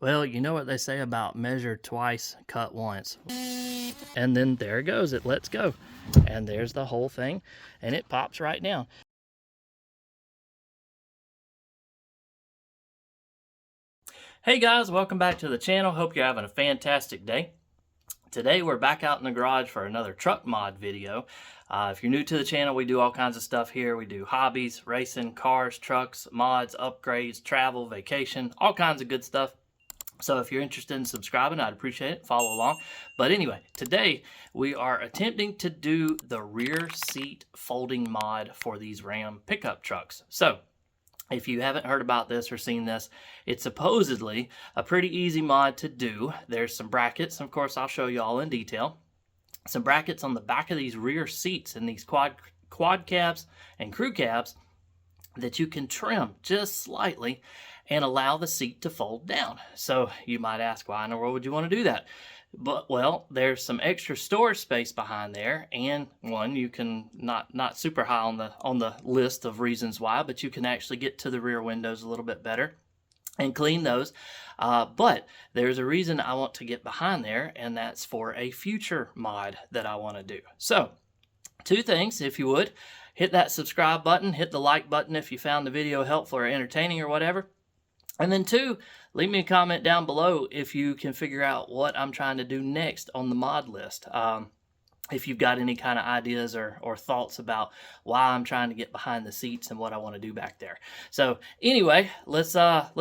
Well, you know what they say about measure twice, cut once. And then there it goes, it lets go. And there's the whole thing, and it pops right down. Hey guys, welcome back to the channel. Hope you're having a fantastic day. Today we're back out in the garage for another truck mod video. If you're new to the channel, we do all kinds of stuff here. We do hobbies, racing, cars, trucks, mods, upgrades, travel, vacation, all kinds of good stuff. So if you're interested in subscribing, I'd appreciate it. Follow along. But anyway, today we are attempting to do the rear seat folding mod for these Ram pickup trucks. So if you haven't heard about this or seen this, it's supposedly a pretty easy mod to do. There's some brackets, of course I'll show you all in detail. Some brackets on the back of these rear seats and these quad cabs and crew cabs that you can trim just slightly and allow the seat to fold down. So you might ask, why in the world would you want to do that? But well, there's some extra storage space behind there, and one, you can not super high on the list of reasons why, but you can actually get to the rear windows a little bit better and clean those. But there's a reason I want to get behind there, and that's for a future mod that I want to do. So two things, if you would, hit that subscribe button, hit the like button if you found the video helpful or entertaining or whatever. And then two, leave me a comment down below if you can figure out what I'm trying to do next on the mod list. If you've got any kind of ideas or thoughts about why I'm trying to get behind the seats and what I want to do back there. So anyway, let's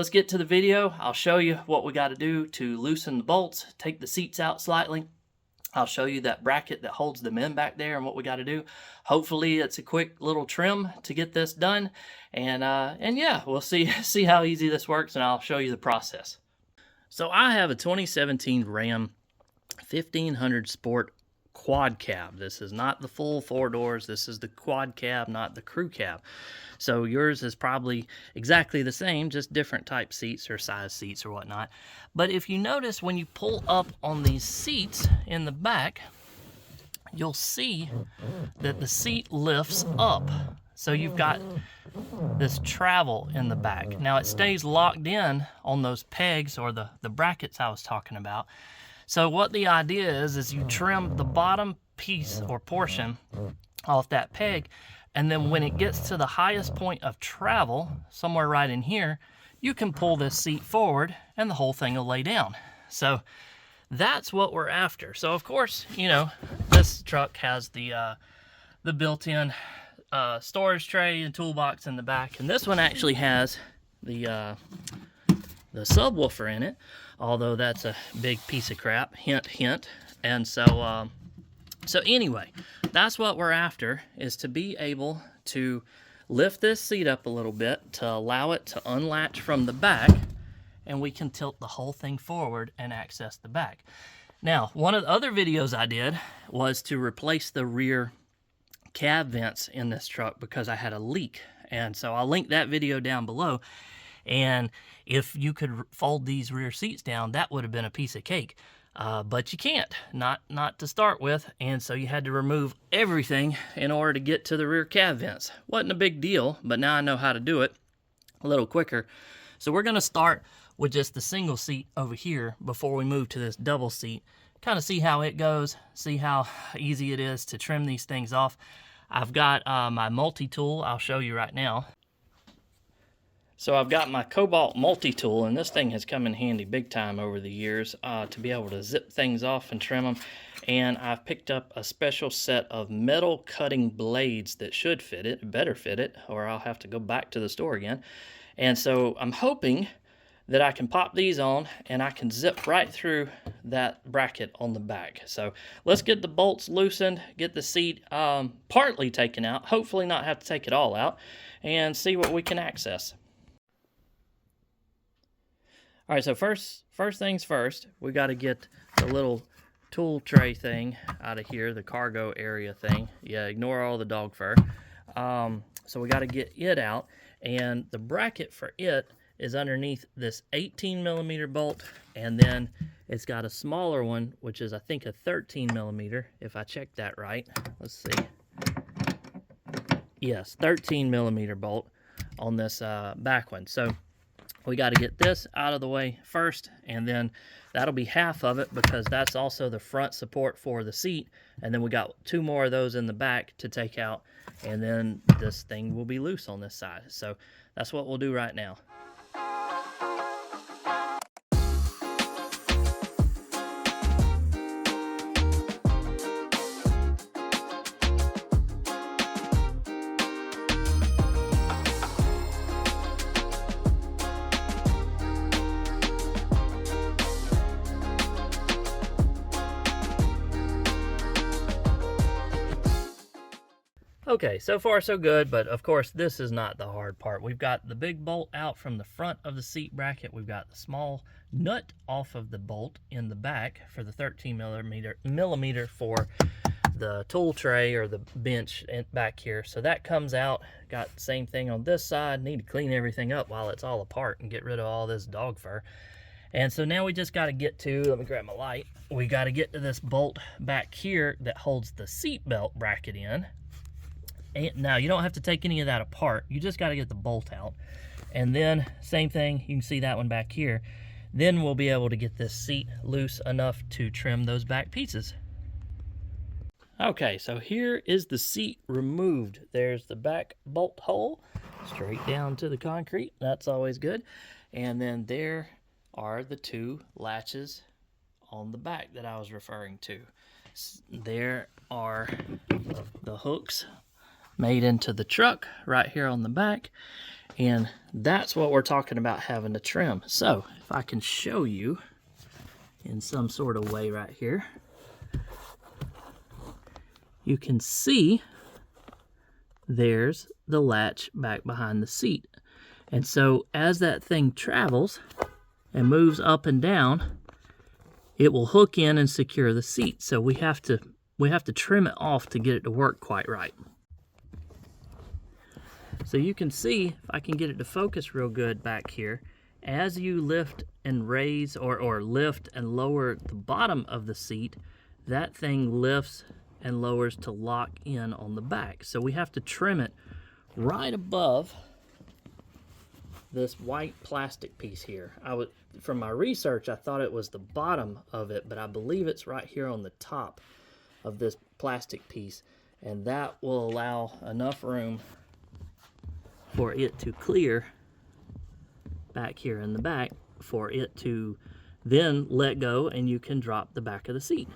get to the video. I'll show you what we got to do to loosen the bolts, take the seats out slightly. I'll show you that bracket that holds them in back there and what we got to do. Hopefully it's a quick little trim to get this done. And yeah, we'll see how easy this works, and I'll show you the process. So I have a 2017 Ram 1500 Sport quad cab. This is not the full four doors. This is the quad cab, not the crew cab. So yours is probably exactly the same, just different type seats or size seats or whatnot. But if you notice, when you pull up on these seats in the back, you'll see that the seat lifts up. So you've got this travel in the back. Now it stays locked in on those pegs or the brackets I was talking about. So what the idea is you trim the bottom piece or portion off that peg, and then when it gets to the highest point of travel, somewhere right in here, you can pull this seat forward and the whole thing will lay down. So that's what we're after. So of course, you know, this truck has the built-in storage tray and toolbox in the back, and this one actually has the subwoofer in it, although that's a big piece of crap, hint hint. And so anyway, that's what we're after, is to be able to lift this seat up a little bit to allow it to unlatch from the back, and we can tilt the whole thing forward and access the back. Now, one of the other videos I did was to replace the rear cab vents in this truck because I had a leak, and so I'll link that video down below. And if you could fold these rear seats down, that would have been a piece of cake. But you can't, not to start with, and so you had to remove everything in order to get to the rear cab vents. Wasn't a big deal, but now I know how to do it a little quicker. So we're going to start with just the single seat over here before we move to this double seat. Kind of see how it goes, see how easy it is to trim these things off. I've got my multi-tool I'll show you right now. So I've got my Cobalt multi-tool, and this thing has come in handy big time over the years to be able to zip things off and trim them. And I've picked up a special set of metal cutting blades that should fit it, better fit it, or I'll have to go back to the store again. And so I'm hoping that I can pop these on and I can zip right through that bracket on the back. So let's get the bolts loosened, get the seat partly taken out, hopefully not have to take it all out, and see what we can access. All right, so first things first, we got to get the little tool tray thing out of here, the cargo area thing. Yeah, ignore all the dog fur. So we got to get it out, and the bracket for it is underneath this 18 millimeter bolt, and then it's got a smaller one, which is I think a 13 millimeter, if I checked that right. Let's see. Yes, 13 millimeter bolt on this back one. So we got to get this out of the way first, and then that'll be half of it because that's also the front support for the seat. And then we got 2 more of those in the back to take out, and then this thing will be loose on this side. So that's what we'll do right now. Okay, so far so good, but of course this is not the hard part. We've got the big bolt out from the front of the seat bracket. We've got the small nut off of the bolt in the back for the 13 millimeter for the tool tray or the bench back here. So that comes out. Got the same thing on this side. Need to clean everything up while it's all apart and get rid of all this dog fur. And so now we just got to get to, let me grab my light. We got to get to this bolt back here that holds the seat belt bracket in. And now you don't have to take any of that apart. You just got to get the bolt out. And then same thing, you can see that one back here. Then we'll be able to get this seat loose enough to trim those back pieces. Okay, so here is the seat removed. There's the back bolt hole straight down to the concrete. That's always good. And then there are the 2 latches on the back that I was referring to. There are the hooks made into the truck right here on the back, and that's what we're talking about having to trim. So if I can show you in some sort of way right here, you can see there's the latch back behind the seat. And so as that thing travels and moves up and down, it will hook in and secure the seat. So we have to trim it off to get it to work quite right. So you can see, if I can get it to focus real good back here, as you lift and raise or lift and lower the bottom of the seat, that thing lifts and lowers to lock in on the back. So we have to trim it right above this white plastic piece here. From my research, I thought it was the bottom of it, but I believe it's right here on the top of this plastic piece, and that will allow enough room for it to clear back here in the back for it to then let go, and you can drop the back of the seat.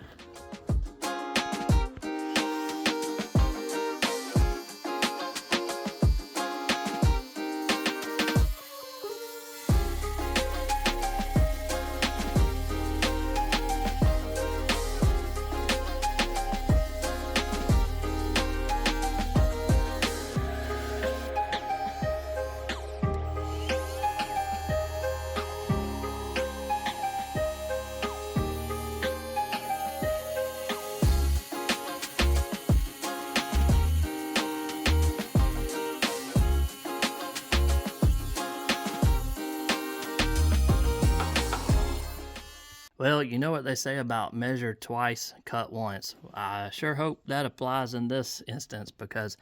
Well, you know what they say about measure twice, cut once. I sure hope that applies in this instance because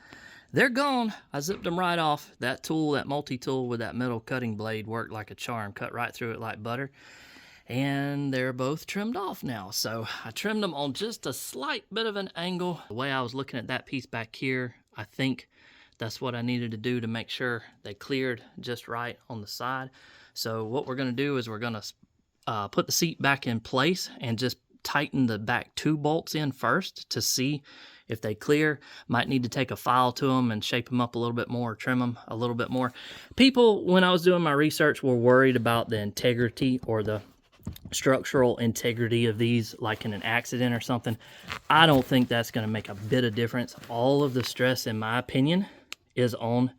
they're gone. I zipped them right off. That tool, that multi-tool with that metal cutting blade worked like a charm, cut right through it like butter. And they're both trimmed off now. So I trimmed them on just a slight bit of an angle. The way I was looking at that piece back here, I think that's what I needed to do to make sure they cleared just right on the side. So what we're gonna do is we're gonna put the seat back in place and just tighten the back 2 bolts in first to see if they clear. Might need to take a file to them and shape them up a little bit more, trim them a little bit more. People, when I was doing my research, were worried about the integrity or the structural integrity of these, like in an accident or something. I don't think that's going to make a bit of difference. All of the stress, in my opinion, is on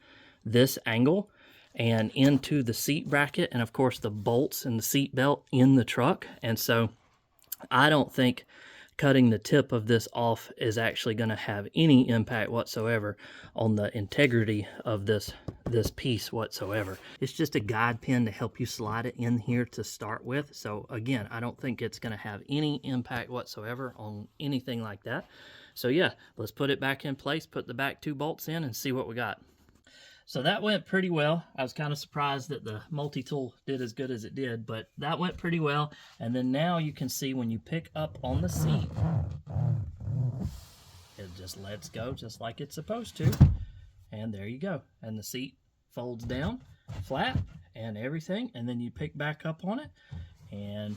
this angle and into the seat bracket, and of course the bolts and the seat belt in the truck. And so I don't think cutting the tip of this off is actually going to have any impact whatsoever on the integrity of this piece whatsoever. It's just a guide pin to help you slide it in here to start with. So again, I don't think it's going to have any impact whatsoever on anything like that. So yeah, let's put it back in place, put the back 2 bolts in, and see what we got. So that went pretty well. I was kind of surprised that the multi-tool did as good as it did, but that went pretty well. And then now you can see when you pick up on the seat, it just lets go just like it's supposed to. And there you go. And the seat folds down flat and everything. And then you pick back up on it. And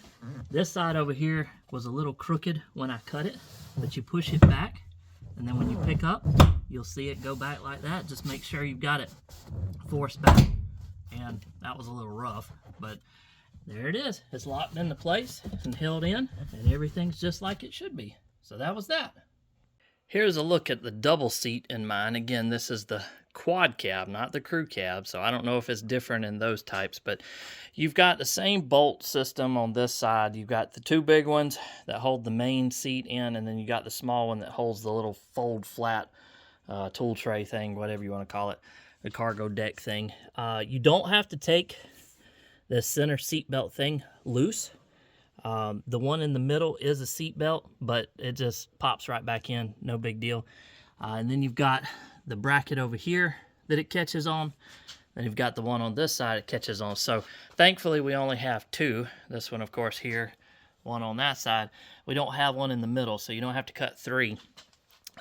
this side over here was a little crooked when I cut it, but you push it back. And then when you pick up, you'll see it go back like that. Just make sure you've got it forced back. And that was a little rough, but there it is. It's locked into place and held in, and everything's just like it should be. So that was that. Here's a look at the double seat in mine. Again, this is the quad cab, not the crew cab, so I don't know if it's different in those types, but you've got the same bolt system on this side. You've got the two big ones that hold the main seat in, and then you got the small one that holds the little fold flat tool tray thing, whatever you want to call it, the cargo deck thing. You don't have to take the center seat belt thing loose. The one in the middle is a seat belt, but it just pops right back in, no big deal. And then you've got the bracket over here that it catches on. Then you've got the one on this side it catches on. So thankfully we only have two. This one, of course, here, one on that side. We don't have one in the middle, so you don't have to cut three.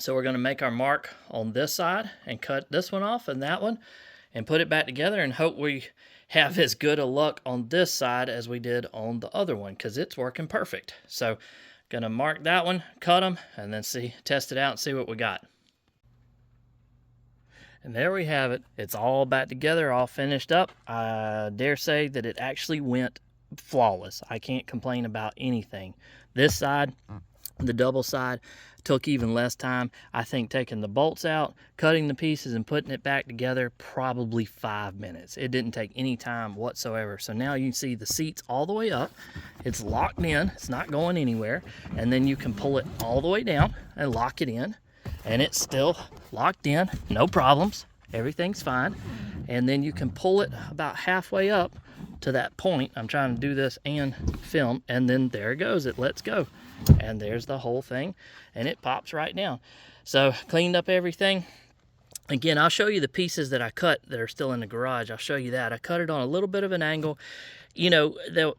So we're going to make our mark on this side and cut this one off and that one and put it back together and hope we have as good a luck on this side as we did on the other one, because it's working perfect. So gonna mark that one, cut them, and then test it out and see what we got. And there we have it. It's all back together, all finished up. I dare say that it actually went flawless. I can't complain about anything. This side, the double side, took even less time. I think taking the bolts out, cutting the pieces, and putting it back together, probably 5 minutes. It didn't take any time whatsoever. So now you can see the seat's all the way up. It's locked in. It's not going anywhere. And then you can pull it all the way down and lock it in. And it's still locked in. No problems. Everything's fine. And then you can pull it about halfway up to that point. I'm trying to do this and film. And then there it goes. It lets go. And there's the whole thing, and it pops right down. So cleaned up everything. Again, I'll show you the pieces that I cut that are still in the garage. I'll show you that. I cut it on a little bit of an angle. You know,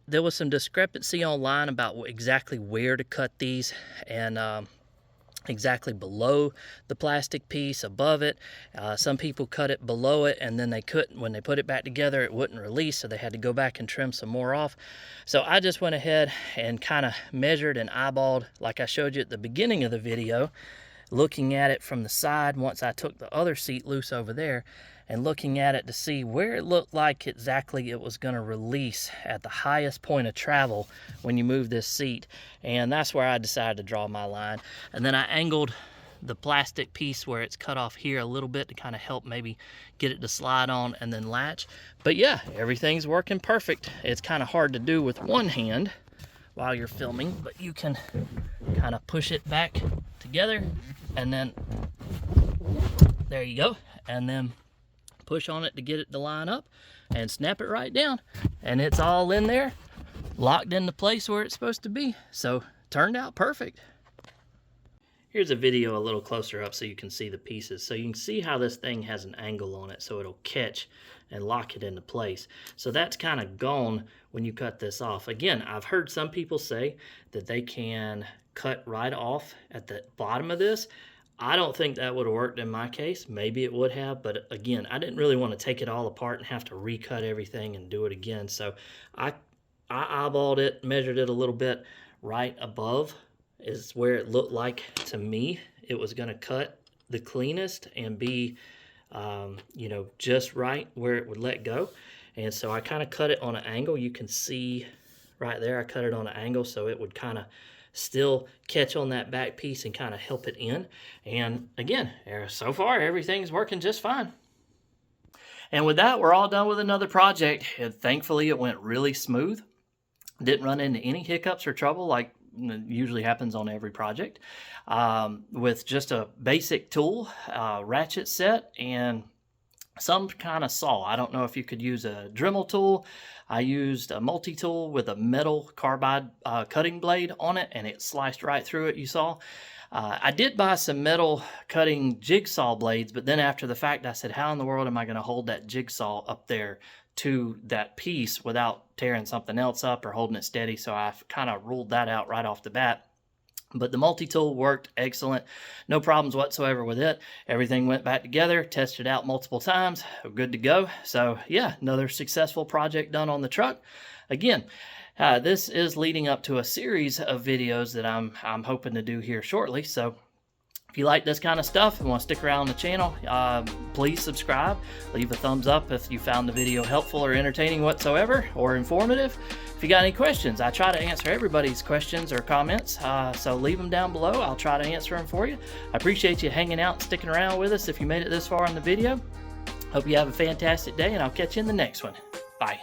there was some discrepancy online about exactly where to cut these, and exactly below the plastic piece, above it. Some people cut it below it, and then when they put it back together, it wouldn't release, so they had to go back and trim some more off. So I just went ahead and kind of measured and eyeballed, like I showed you at the beginning of the video, looking at it from the side once I took the other seat loose over there, and looking at it to see where it looked like exactly it was going to release at the highest point of travel when you move this seat. And that's where I decided to draw my line. And then I angled the plastic piece where it's cut off here a little bit to kind of help maybe get it to slide on and then latch. But yeah, everything's working perfect. It's kind of hard to do with one hand while you're filming, but you can kind of push it back together, and then there you go, and then push on it to get it to line up and snap it right down, and it's all in there, locked into place where it's supposed to be. So turned out perfect. Here's a video a little closer up so you can see the pieces. So you can see how this thing has an angle on it, so it'll catch and lock it into place. So that's kind of gone when you cut this off. Again, I've heard some people say that they can cut right off at the bottom of this. I don't think that would have worked in my case. Maybe it would have, but again, I didn't really want to take it all apart and have to recut everything and do it again. So I eyeballed it, measured it a little bit. Right above is where it looked like to me it was going to cut the cleanest and be you know, just right where it would let go. And so I kind of cut it on an angle. You can see right there I cut it on an angle so it would kind of still catch on that back piece and kind of help it in. And again, so far everything's working just fine. And with that, we're all done with another project. And thankfully it went really smooth. Didn't run into any hiccups or trouble like usually happens on every project. With just a basic tool, ratchet set, and some kind of saw. I don't know if you could use a Dremel tool. I used a multi-tool with a metal carbide cutting blade on it, and it sliced right through it, you saw. I did buy some metal cutting jigsaw blades, but then after the fact, I said, how in the world am I going to hold that jigsaw up there to that piece without tearing something else up or holding it steady? So I kind of ruled that out right off the bat. But the multi-tool worked excellent. No problems whatsoever with it. Everything went back together, tested out multiple times, good to go. So yeah, another successful project done on the truck. Again, this is leading up to a series of videos that I'm hoping to do here shortly. So if you like this kind of stuff and want to stick around on the channel, please subscribe. Leave a thumbs up if you found the video helpful or entertaining whatsoever or informative. If you got any questions, I try to answer everybody's questions or comments, so leave them down below. I'll try to answer them for you. I appreciate you hanging out and sticking around with us if you made it this far in the video. Hope you have a fantastic day, and I'll catch you in the next one. Bye.